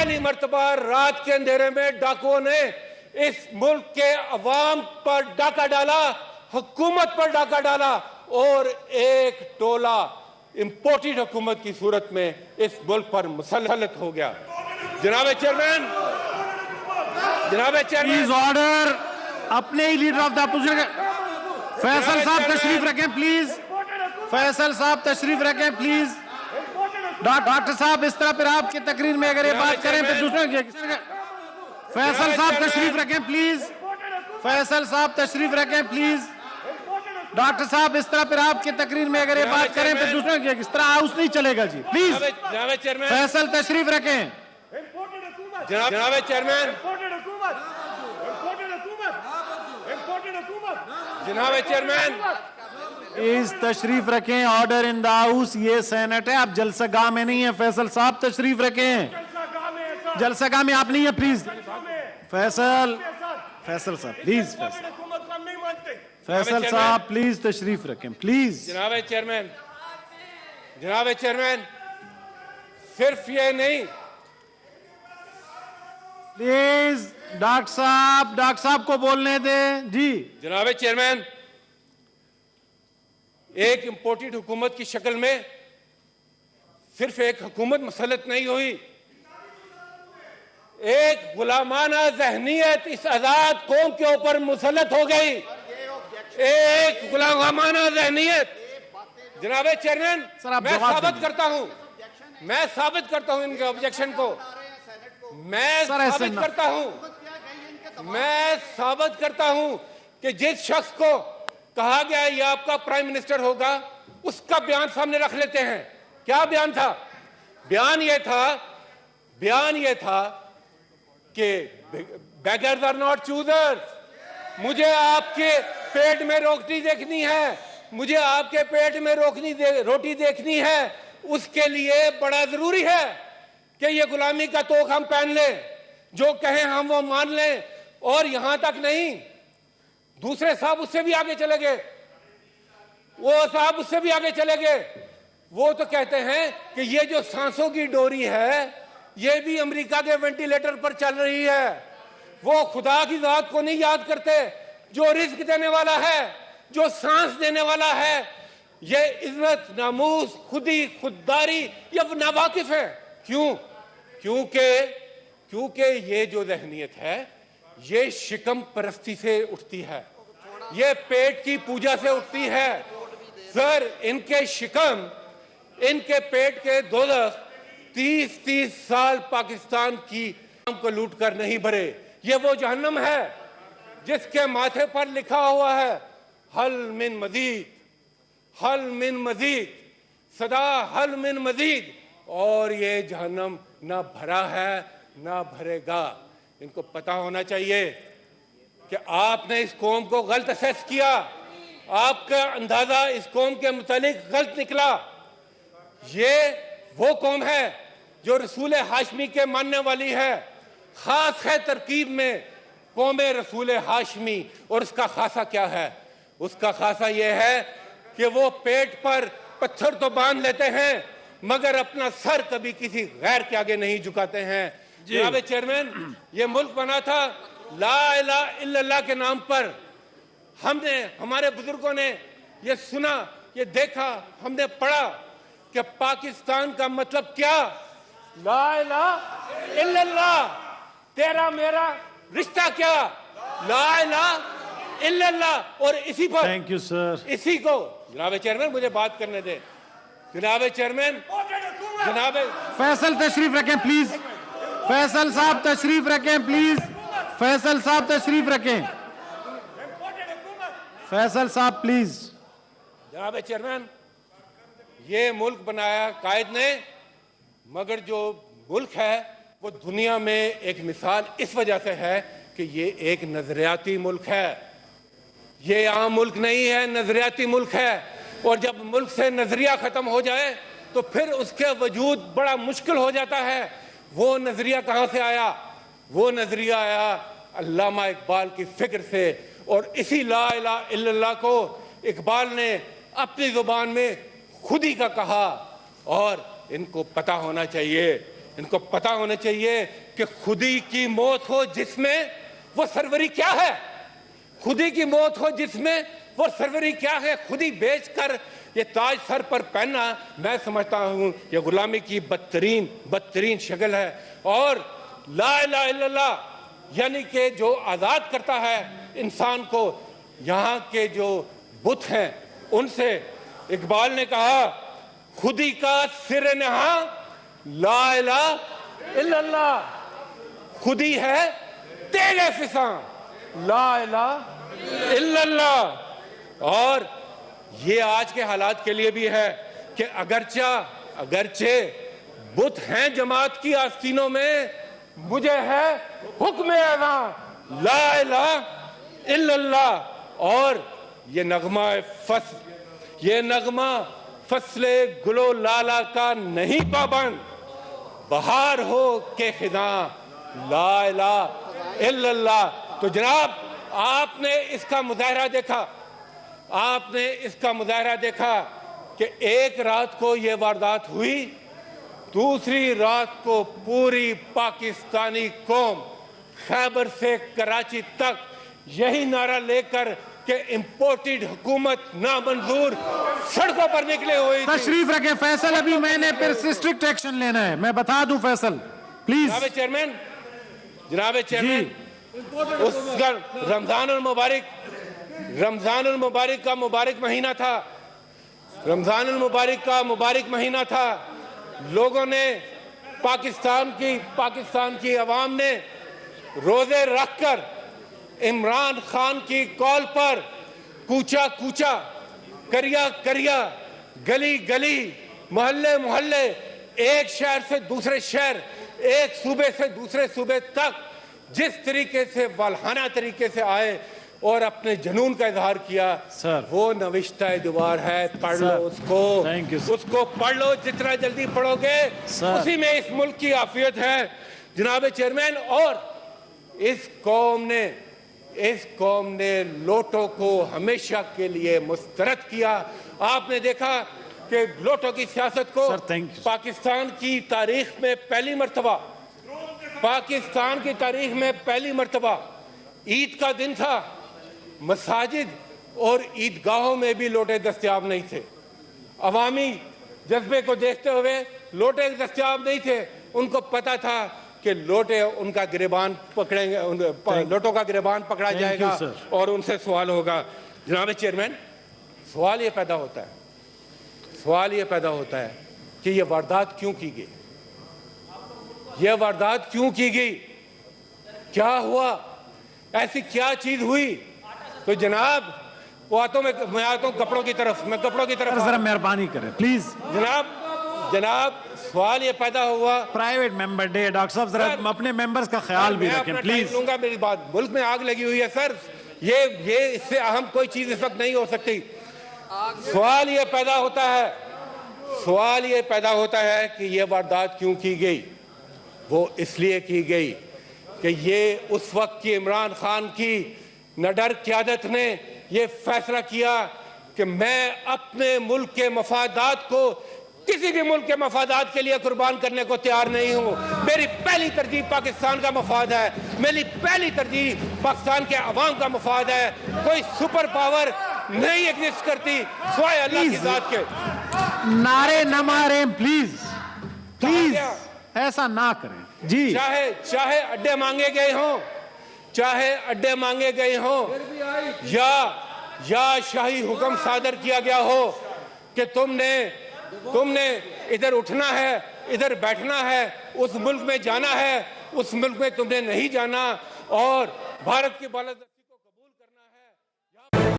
पहली मर्तबा रात के अंधेरे में डाकुओं ने इस मुल्क के अवाम पर डाका डाला, हुकूमत पर डाका डाला और एक टोला इंपोर्टेड हुकूमत की सूरत में इस मुल्क पर मुसल्लत हो गया। जनाब चेयरमैन, प्लीज ऑर्डर। अपने ही leader of the opposition Faisal साहब तशरीफ रखें प्लीज। फैसल साहब तशरीफ रखें प्लीज। डॉक्टर साहब इस तरह फिर आपकी तकरीर में अगर ये बात करें फिर दूसरे फैसल साहब तशरीफ रखें प्लीज। फैसल साहब तशरीफ रखें प्लीज। डॉक्टर साहब इस तरह फिर आपकी तकरीर में अगर ये बात करें फिर दूसरे इस तरह हाउस नहीं चलेगा जी। प्लीज फैसल तशरीफ रखें। जनाब चेयरमैन, जनाब चेयरमैन प्लीज तशरीफ रखें। Order in the house. ये सेनेट है, आप जलसागाह में नहीं है। फैसल साहब तशरीफ रखें। जलसागाह में आप नहीं है प्लीज। फैसल साहब प्लीज। फैसल साहब प्लीज तशरीफ रखें प्लीज। जनाब चेयरमैन सिर्फ ये नहीं, प्लीज डॉक्टर साहब को बोलने दें जी। जनाब चेयरमैन, एक इंपोर्टेड हुकूमत की शक्ल में सिर्फ एक हुकूमत मुसल्लत नहीं हुई, एक गुलामाना जहनीत इस आजाद कौम के ऊपर मुसल्लत हो गई। एक गुलामाना जहनीत। जनाब चेयरमैन, मैं साबित करता हूं इनके ऑब्जेक्शन को। मैं साबित करता हूं कि जिस शख्स को कहा गया ये आपका प्राइम मिनिस्टर होगा, उसका बयान सामने रख लेते हैं। क्या बयान था? बयान ये था कि बेगर्स आर नॉट चूजर्स। मुझे आपके पेट में रोटी देखनी है, मुझे आपके पेट में रोटी देखनी है। उसके लिए बड़ा जरूरी है कि ये गुलामी का तोख हम पहन लें, जो कहें हम वो मान लें। और यहां तक नहीं, दूसरे साहब उससे भी आगे चले गए। वो तो कहते हैं कि ये जो सांसों की डोरी है ये भी अमेरिका के वेंटिलेटर पर चल रही है। वो खुदा की जात को नहीं याद करते जो रिस्क देने वाला है, जो सांस देने वाला है। ये इज्जत, नामूस, खुददारी ये नावाकिफ है। क्योंकि ये जो जहनीत है ये शिकम परस्ती से उठती है, ये पेट की पूजा से उठती है। सर, इनके पेट के दोज़ख 30 साल पाकिस्तान की को लूट कर नहीं भरे। ये वो जहन्नम है जिसके माथे पर लिखा हुआ है हल मिन मजीद, सदा हल मिन मजीद। और ये जहन्नम ना भरा है ना भरेगा। इनको पता होना चाहिए कि आपने इस कौम को गलत असेस किया, आपका अंदाजा इस कौम के मुतालिक गलत निकला। ये वो कौम है जो रसूल हाशमी के मानने वाली है। खास है तरकीब में कौम रसूल हाशमी। और उसका खासा क्या है? उसका खासा ये है कि वो पेट पर पत्थर तो बांध लेते हैं मगर अपना सर कभी किसी गैर के आगे नहीं झुकाते हैं। जनाब चेयरमैन, ये मुल्क बना था ला इलाहा इल्लल्लाह के नाम पर। हमारे बुजुर्गों ने ये सुना, ये देखा, हमने पढ़ा कि पाकिस्तान का मतलब क्या? ला इलाहा इल्लल्लाह। तेरा मेरा रिश्ता क्या? ला इलाहा इल्लल्लाह। और इसी पर थैंक यू सर। इसी को जनाब चेयरमैन मुझे बात करने दे। जनाब चेयरमैन, जनाब फैसल तशरीफ रखें प्लीज। फैसल साहब तशरीफ रखें प्लीज। फैसल साहब तशरीफ रखें। फैसल साहब प्लीज। जनाब चेयरमैन, ये मुल्क बनाया कायद ने, मगर जो मुल्क है वो दुनिया में एक मिसाल इस वजह से है कि ये एक नजरियाती मुल्क है। ये आम मुल्क नहीं है, नजरियाती मुल्क है। और जब मुल्क से नजरिया खत्म हो जाए तो फिर उसके वजूद बड़ा मुश्किल हो जाता है। वो नजरिया कहां से आया? वो नजरिया आया अल्लामा इकबाल की फिक्र से। और इसी ला इलाहा इल्लल्लाह को इकबाल ने अपनी जुबान में खुद ही का कहा। और इनको पता होना चाहिए, इनको पता होना चाहिए कि खुदी की मौत हो जिसमें वो सरवरी क्या है, खुदी की मौत हो जिसमें वो सरवरी क्या है। खुदी बेचकर ये ताज सर पर पहनना, मैं समझता हूं ये गुलामी की बदतरीन शक्ल है। और ला इलाहा इल्लल्लाह यानी कि जो आज़ाद करता है इंसान को, यहाँ के जो बुत हैं उनसे, इकबाल ने कहा खुदी का सिर नहा ला इलाहा इल्लल्लाह, खुदी है तेरे फिसां ला इलाहा इल्लल्लाह। और ये आज के हालात के लिए भी है कि अगरचे बुत हैं जमात की आस्तीनों में, मुझे है हुक्म अज़ां ला इलाहा इल्लल्लाह। और ये नगमा फसले गुलो लाला का नहीं पाबंद, बहार हो के खिदा ला इलाहा इल्लल्लाह। तो जनाब आपने इसका मुजाहरा देखा कि एक रात को ये वारदात हुई, दूसरी रात को पूरी पाकिस्तानी कौम खैबर से कराची तक यही नारा लेकर कि इंपोर्टेड हुकूमत नामंजूर सड़कों पर निकले हुए। तशरीफ रखें फैसल, अभी मैंने फिर स्ट्रिक्ट एक्शन लेना है, मैं बता दूं फैसल प्लीज। जनाब चेयरमैन उस रमजान मुबारक का मुबारक महीना था, रमजान मुबारक का मुबारक महीना था। लोगों ने पाकिस्तान की अवाम ने रोजे रखकर इमरान खान की कॉल पर कूचा करिया गली गली मोहल्ले एक शहर से दूसरे शहर, एक सूबे से दूसरे सूबे तक जिस तरीके से वालहाना तरीके से आए और अपने जुनून का इजहार किया, सर वो नविश्ता दीवार है, पढ़ लो उसको पढ़ लो, जितना जल्दी पढ़ोगे उसी में इस मुल्क की आफियत है जनाब चेयरमैन। और इस कौम ने लोटो को हमेशा के लिए मुस्तरद किया। आपने देखा कि लोटो की सियासत को पाकिस्तान की तारीख में पहली मर्तबा ईद का दिन था, मसाजिद और ईदगाहों में भी लोटे दस्तयाब नहीं थे। अवामी जज्बे को देखते हुए लोटे दस्तयाब नहीं थे। उनको पता था कि लोटे उनका गिरबान पकड़ेंगे, लोटों का गिरबान पकड़ा जाएगा और उनसे सवाल होगा। जनाब चेयरमैन, सवाल ये पैदा होता है कि ये वारदात क्यों की गई, क्या हुआ, ऐसी क्या चीज हुई। तो जनाब मैं आता हूं कपड़ों की तरफ जरा मेहरबानी करें प्लीज। जनाब सवाल ये पैदा हुआ, प्राइवेट मेंबर डे, डॉक्टर साहब जरा अपने मेंबर्स का ख्याल भी रखें प्लीज। लूंगा, मेरी बात, मुल्क में आग लगी हुई है सर, ये इससे अहम कोई चीज इस वक्त नहीं हो सकती। सवाल ये पैदा होता है कि ये वारदात क्यों की गई। वो इसलिए की गई कि ये उस वक्त की इमरान खान की निडर क़यादत ने ये फैसला किया कि मैं अपने मुल्क के मफादात को किसी भी मुल्क के मफादात के लिए कुर्बान करने को तैयार नहीं हूं। मेरी पहली तरजीह पाकिस्तान का मफाद है, मेरी पहली तरजीह पाकिस्तान के अवाम का मफाद है। कोई सुपर पावर नहीं एग्जिस्ट करती सिवाय अल्लाह की जात के। नारे न मारे प्लीज ऐसा ना करें जी। चाहे अड्डे मांगे गए हों या शाही हुक्म सादर किया गया हो कि तुमने इधर उठना है, इधर बैठना है, उस मुल्क में जाना है, उस मुल्क में तुमने नहीं जाना। और भारत की